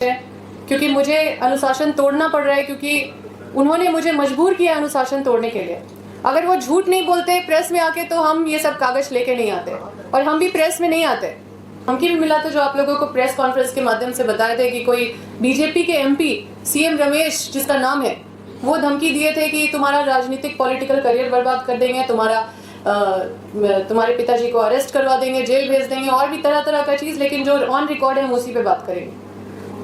क्योंकि मुझे अनुशासन तोड़ना पड़ रहा है, क्योंकि उन्होंने मुझे मजबूर किया अनुशासन तोड़ने के लिए। अगर वो झूठ नहीं बोलते प्रेस में आके तो हम ये सब कागज लेके नहीं आते, और हम भी प्रेस में नहीं आते। धमकी भी मिला था जो आप लोगों को प्रेस कॉन्फ्रेंस के माध्यम से बताए थे कि कोई बीजेपी के एमपी सीएम रमेश जिसका नाम है, वो धमकी दिए थे कि तुम्हारा राजनीतिक पॉलिटिकल करियर बर्बाद कर देंगे, तुम्हारे पिताजी को अरेस्ट करवा देंगे, जेल भेज देंगे, और भी तरह तरह का चीज। लेकिन जो ऑन रिकॉर्ड है हम उसी पे बात करेंगे।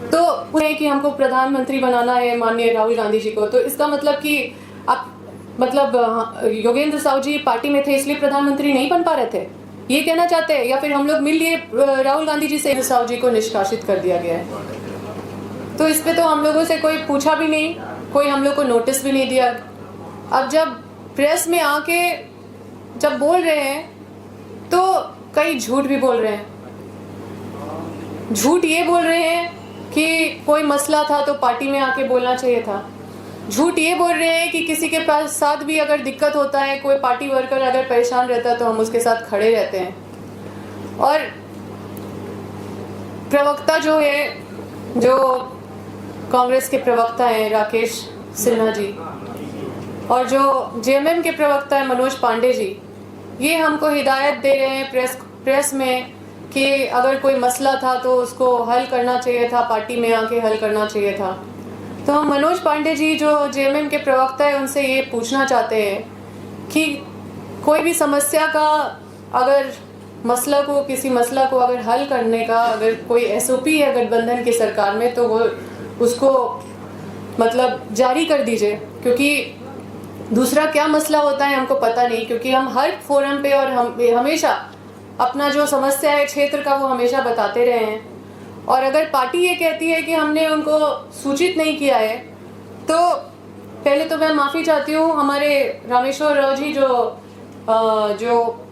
तो उन्हें कि हमको प्रधानमंत्री बनाना है माननीय राहुल गांधी जी को, तो इसका मतलब कि आप योगेंद्र साहु जी पार्टी में थे इसलिए प्रधानमंत्री नहीं बन पा रहे थे, ये कहना चाहते हैं? या फिर हम लोग मिल लिए राहुल गांधी जी से साहु जी को निष्कासित कर दिया गया है? तो इस पे तो हम लोगों से कोई पूछा भी नहीं, कोई हम लोग को नोटिस भी नहीं दिया। अब जब प्रेस में आके जब बोल रहे हैं तो कई झूठ भी बोल रहे हैं। झूठ ये बोल रहे हैं कि कोई मसला था तो पार्टी में आके बोलना चाहिए था। झूठ ये बोल रहे हैं कि किसी के पास साथ भी अगर दिक्कत होता है, कोई पार्टी वर्कर अगर परेशान रहता है तो हम उसके साथ खड़े रहते हैं। और प्रवक्ता जो है, जो कांग्रेस के प्रवक्ता हैं राकेश सिन्हा जी, और जो जेएमएम के प्रवक्ता है मनोज पांडे जी, ये हमको हिदायत दे रहे हैं प्रेस में कि अगर कोई मसला था तो उसको हल करना चाहिए था, पार्टी में आके हल करना चाहिए था। तो हम मनोज पांडे जी जो जेएमएम के प्रवक्ता है उनसे ये पूछना चाहते हैं कि कोई भी समस्या का अगर किसी मसला को अगर हल करने का अगर कोई एसओपी है गठबंधन की सरकार में तो वो उसको जारी कर दीजिए, क्योंकि दूसरा क्या मसला होता है हमको पता नहीं। क्योंकि हम हर फोरम पे और हम हमेशा अपना जो समस्या है क्षेत्र का वो हमेशा बताते रहे हैं। और अगर पार्टी ये कहती है कि हमने उनको सूचित नहीं किया है, तो पहले तो मैं माफ़ी चाहती हूँ हमारे रामेश्वर राव जी जो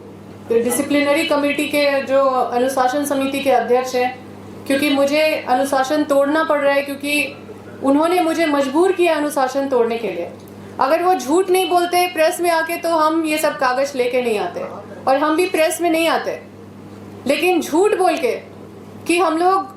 डिसिप्लिनरी कमेटी के जो अनुशासन समिति के अध्यक्ष हैं, क्योंकि मुझे अनुशासन तोड़ना पड़ रहा है, क्योंकि उन्होंने मुझे मजबूर किया अनुशासन तोड़ने के लिए। अगर वो झूठ नहीं बोलते प्रेस में आके तो हम ये सब कागज लेके नहीं आते, और हम भी प्रेस में नहीं आते। लेकिन झूठ बोल के कि हम लोग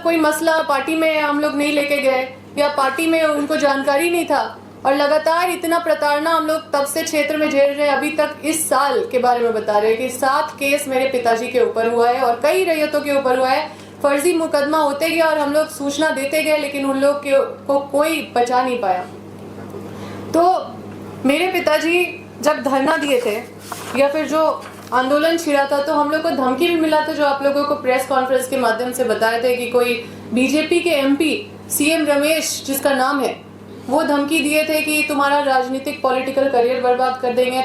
कोई मसला पार्टी में हम लोग नहीं लेके गए या पार्टी में उनको जानकारी नहीं था, और लगातार इतना प्रताड़ना हम लोग तब से क्षेत्र में झेल रहे हैं। अभी तक इस साल के बारे में बता रहे हैं कि 7 केस मेरे पिताजी के ऊपर हुआ है और कई रैयतों के ऊपर हुआ है। फर्जी मुकदमा होते गया और हम लोग सूचना देते गए, लेकिन उन लोग को कोई बचा नहीं पाया। तो मेरे पिताजी जब धरना दिए थे या फिर जो आंदोलन छिड़ा था, तो हम लोग को धमकी भी मिला था जो आप लोगों को प्रेस कॉन्फ्रेंस के माध्यम से बताए थे कि कोई बीजेपी के एमपी सीएम रमेश जिसका नाम है, वो धमकी दिए थे कि तुम्हारा राजनीतिक पॉलिटिकल करियर बर्बाद कर देंगे,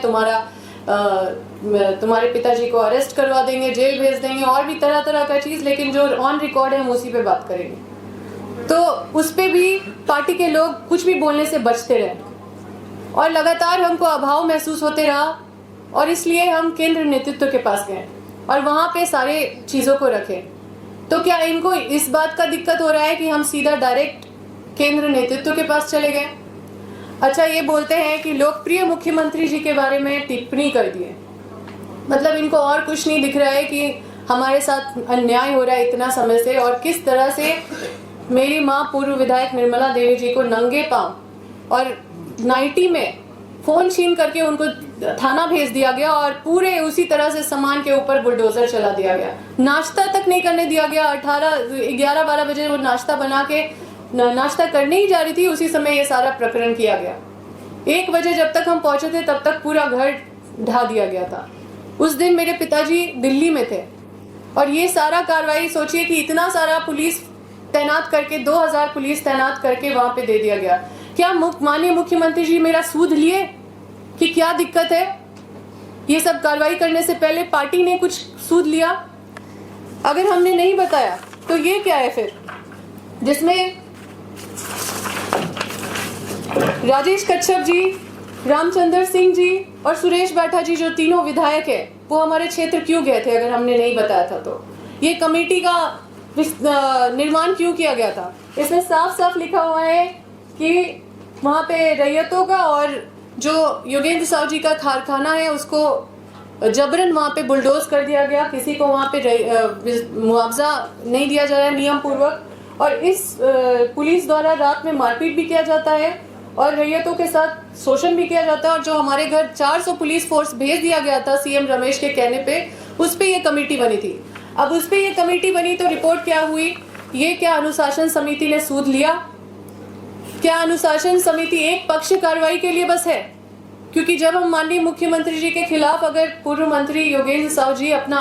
तुम्हारे पिताजी को अरेस्ट करवा देंगे, जेल भेज देंगे, और भी तरह तरह का चीज। लेकिन जो ऑन रिकॉर्ड है हम उसी पे बात करेंगे। तो उस पे भी पार्टी के लोग कुछ भी बोलने से बचते रहे, और लगातार हमको अभाव महसूस होते रहा, और इसलिए हम केंद्र नेतृत्व के पास गए और वहां पे सारे चीजों को रखे। तो क्या इनको इस बात का दिक्कत हो रहा है कि हम सीधा डायरेक्ट केंद्र नेतृत्व के पास चले गए? अच्छा, ये बोलते हैं कि लोकप्रिय मुख्यमंत्री जी के बारे में टिप्पणी कर दिए। इनको और कुछ नहीं दिख रहा है कि हमारे साथ अन्याय हो रहा है इतना समय से, और किस तरह से मेरी माँ पूर्व विधायक निर्मला देवी जी को नंगे पांव और नाइटी में फोन छीन करके उनको थाना भेज दिया गया, और पूरे उसी तरह से सामान के ऊपर बुलडोजर चला दिया गया। नाश्ता तक नहीं करने दिया गया। 11-12 बजे वो नाश्ता बना के नाश्ता करने ही जा रही थी, उसी समय ये सारा प्रकरण किया गया। 1 बजे जब तक हम पहुंचे थे तब तक पूरा घर ढा दिया गया था। उस दिन मेरे पिताजी दिल्ली में थे, और ये सारा कार्रवाई सोचिए कि इतना सारा पुलिस तैनात करके 2000 पुलिस तैनात करके वहां पे दे दिया गया। क्या माननीय मुख्यमंत्री जी मेरा सूद लिए कि क्या दिक्कत है? ये सब कार्रवाई करने से पहले पार्टी ने कुछ सूद लिया? अगर हमने नहीं बताया तो ये क्या है फिर, जिसमें राजेश कच्छप जी, रामचंद्र सिंह जी और सुरेश बैठा जी जो तीनों विधायक है, वो हमारे क्षेत्र क्यों गए थे अगर हमने नहीं बताया था? तो ये कमेटी का निर्माण क्यों किया गया था? इसमें साफ साफ लिखा हुआ है कि वहाँ पे रैयतों का और जो योगेंद्र साहु जी का कारखाना है उसको जबरन वहाँ पे बुलडोज कर दिया गया। किसी को वहाँ पे मुआवजा नहीं दिया जा रहा है नियम पूर्वक, और इस पुलिस द्वारा रात में मारपीट भी किया जाता है और रैयतों के साथ शोषण भी किया जाता है। और जो हमारे घर 400 पुलिस फोर्स भेज दिया गया था सीएम रमेश के कहने पे, उस पे ये कमेटी बनी थी। अब उस पे ये कमेटी बनी तो रिपोर्ट क्या हुई? ये क्या अनुशासन समिति ने सूद लिया? क्या अनुशासन समिति एक पक्ष कार्रवाई के लिए बस है? क्योंकि जब हम माननीय मुख्यमंत्री जी के खिलाफ अगर पूर्व मंत्री योगेंद्र साव जी अपना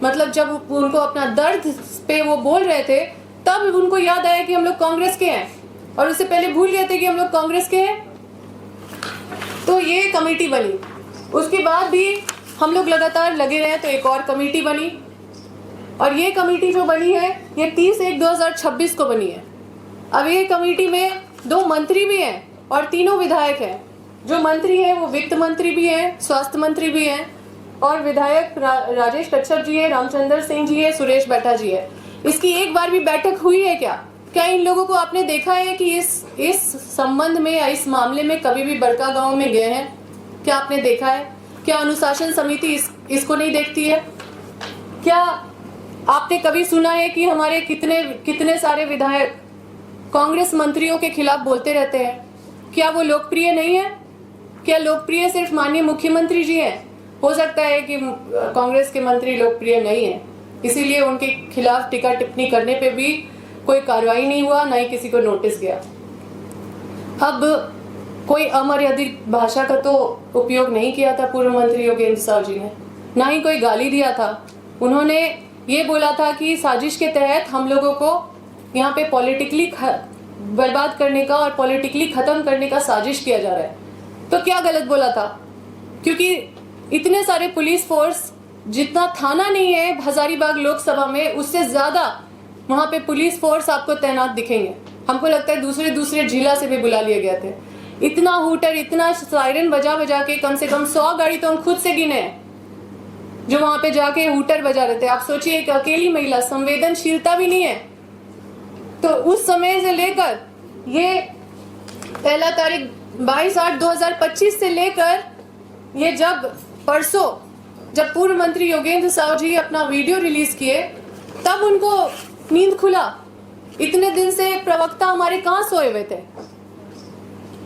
मतलब जब उनको अपना दर्द पे वो बोल रहे थे, तब उनको याद आया कि हम लोग कांग्रेस के हैं, और उससे पहले भूल गए थे कि हम लोग कांग्रेस के हैं। तो ये कमेटी बनी। उसके बाद भी हम लोग लगातार लगे रहे तो एक और कमेटी बनी, और ये कमेटी जो बनी है ये 30/1/2026 को बनी है। अब ये कमेटी में 2 मंत्री भी हैं और 3 विधायक हैं। जो मंत्री हैं वो वित्त मंत्री भी हैं, स्वास्थ्य मंत्री भी हैं, और विधायक राजेश कच्छप जी है, रामचंद्र सिंह जी है, सुरेश बैठा जी है। इसकी एक बार भी बैठक हुई है क्या? क्या इन लोगों को आपने देखा है कि इस संबंध में या इस मामले में कभी भी बड़का गांव में गए हैं? क्या आपने देखा है? क्या अनुशासन समिति इसको नहीं देखती है? क्या आपने कभी सुना है कि हमारे कितने सारे विधायक कांग्रेस मंत्रियों के खिलाफ बोलते रहते हैं? क्या वो लोकप्रिय नहीं है? क्या लोकप्रिय सिर्फ माननीय मुख्यमंत्री जी हैं? हो सकता है कि कांग्रेस के मंत्री लोकप्रिय नहीं है, इसीलिए उनके खिलाफ टीका टिप्पणी करने पे भी कोई कार्रवाई नहीं हुआ, ना ही किसी को नोटिस गया। अब कोई अमर्यादित भाषा का तो उपयोग नहीं किया था पूर्व मंत्री योगेंद्र साव जी ने, ना ही कोई गाली दिया था। उन्होंने ये बोला था कि साजिश के तहत हम लोगों को यहाँ पे पॉलिटिकली बर्बाद करने का और पॉलिटिकली खत्म करने का साजिश किया जा रहा है। तो क्या गलत बोला था? क्योंकि इतने सारे पुलिस फोर्स, जितना थाना नहीं है हजारीबाग लोकसभा में, उससे ज्यादा वहां पे पुलिस फोर्स आपको तैनात दिखेंगे। हमको लगता है दूसरे जिला से भी बुला लिए गए थे। इतना हूटर, इतना सायरन बजा के कम से कम 100 गाड़ी तो हम खुद से गिने हैं जो वहां पे जाके हूटर बजा रहे थे। आप सोचिए, एक अकेली महिला, संवेदनशीलता भी नहीं है। तो उस समय से लेकर ये पहला तारीख 22/8/2025 से लेकर ये जब परसों जब पूर्व मंत्री योगेंद्र साव जी अपना वीडियो रिलीज किए, तब उनको नींद खुला। इतने दिन से प्रवक्ता हमारे कहाँ सोए हुए थे?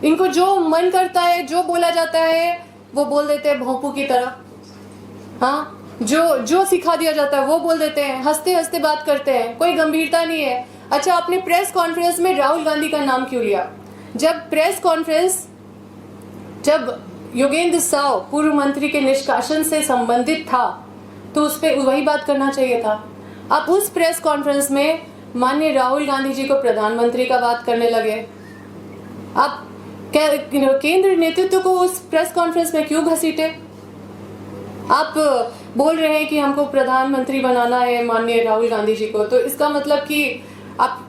इनको जो मन करता है, जो बोला जाता है वो बोल देते हैं भोंपू की तरह। हाँ, जो सिखा दिया जाता है वो बोल देते हैं, हंसते हंसते बात करते हैं, कोई गंभीरता नहीं है। अच्छा, आपने प्रेस कॉन्फ्रेंस में राहुल गांधी का नाम क्यों लिया? जब प्रेस कॉन्फ्रेंस, जब योगेंद्र साव पूर्व मंत्री के निष्कासन से संबंधित था, तो उस पर वही बात करना चाहिए था। आप उस प्रेस कॉन्फ्रेंस में माननीय राहुल गांधी जी को प्रधानमंत्री का बात करने लगे। आप केंद्र नेतृत्व को उस प्रेस कॉन्फ्रेंस में क्यों घसीटे? आप बोल रहे हैं कि हमको प्रधानमंत्री बनाना है माननीय राहुल गांधी जी को, तो इसका मतलब कि आप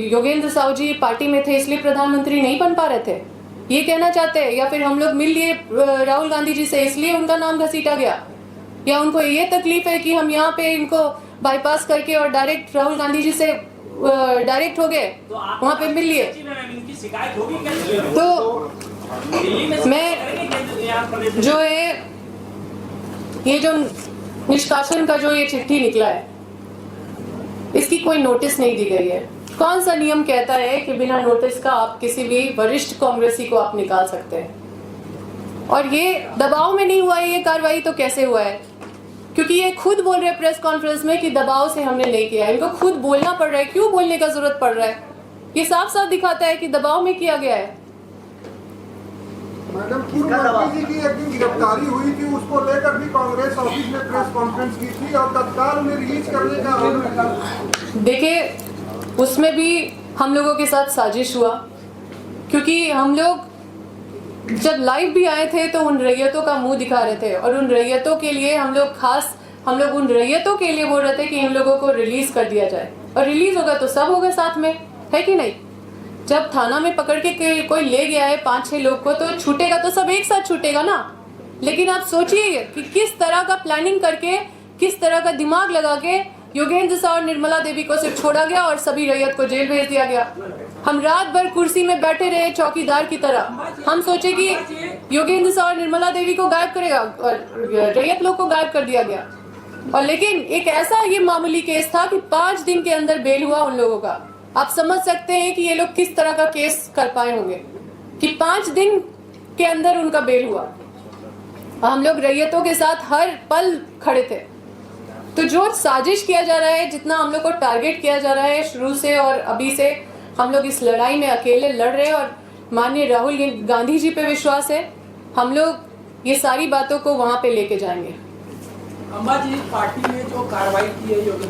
योगेंद्र साव जी पार्टी में थे इसलिए प्रधानमंत्री नहीं बन पा रहे थे, ये कहना चाहते हैं? या फिर हम लोग मिल लिए राहुल गांधी जी से इसलिए उनका नाम घसीटा गया? या उनको ये तकलीफ है कि हम यहाँ पे इनको बाईपास करके और डायरेक्ट राहुल गांधी जी से डायरेक्ट हो गए, वहाँ पे मिल लिए? तो मैं जो है ये जो निष्कासन का जो ये चिट्ठी निकला है, इसकी कोई नोटिस नहीं दी गई है। कौन सा नियम कहता है कि बिना नोटिस का आप किसी भी वरिष्ठ कांग्रेसी को आप निकाल सकते हैं? और ये दबाव में नहीं हुआ है ये कार्रवाई, तो कैसे हुआ है? क्योंकि ये खुद बोल रहे हैं प्रेस कॉन्फ्रेंस में कि दबाव से हमने नहीं किया है। इनको खुद बोलना पड़ रहा है, क्यों बोलने का जरूरत पड़ रहा है? ये साफ साफ दिखाता है कि दबाव में किया गया है। मैडम, पूर्व मंत्री जी की एक दिन गिरफ्तारी हुई थी, उसको लेकर भी कांग्रेस ऑफिस में प्रेस कॉन्फ्रेंस की थी और तत्काल उन्हें रिलीज करने का आदेश। देखिए, उसमें भी हम लोगों के साथ साजिश हुआ, क्योंकि हम लोग जब लाइव भी आए थे तो उन रैयतों का मुंह दिखा रहे थे, और उन रैयतों के लिए हम लोग उन रैयतों के लिए बोल रहे थे कि इन लोगों को रिलीज कर दिया जाए, और रिलीज होगा तो सब होगा साथ में, है कि नहीं? जब थाना में पकड़ के कोई ले गया है 5-6 लोग को, तो छूटेगा तो सब एक साथ छूटेगा ना। लेकिन आप सोचिए कि किस तरह का प्लानिंग करके, किस तरह का दिमाग लगा के योगेंद्र साव और निर्मला देवी को सिर्फ छोड़ा गया और सभी रैयत को जेल भेज दिया गया। हम रात भर कुर्सी में बैठे रहे चौकीदार की तरह। हम सोचे कि योगेंद्र साव और निर्मला देवी को गायब करेगा और रैयत लोग को गायब कर दिया गया। और लेकिन एक ऐसा ये मामूली केस था कि 5 दिन के अंदर बेल हुआ उन लोगों का। आप समझ सकते हैं कि ये लोग किस तरह का केस कर पाए होंगे कि 5 दिन के अंदर उनका बेल हुआ। हम लोग रैयतों के साथ हर पल खड़े थे। तो जो साजिश किया जा रहा है, जितना हम लोग को टारगेट किया जा रहा है शुरू से और अभी से, हम लोग इस लड़ाई में अकेले लड़ रहे हैं और माननीय राहुल गांधी जी पे विश्वास है। हम लोग ये सारी बातों को वहां पे लेके जाएंगे। अम्बा जी, पार्टी में जो कार्रवाई की है योगेंद्र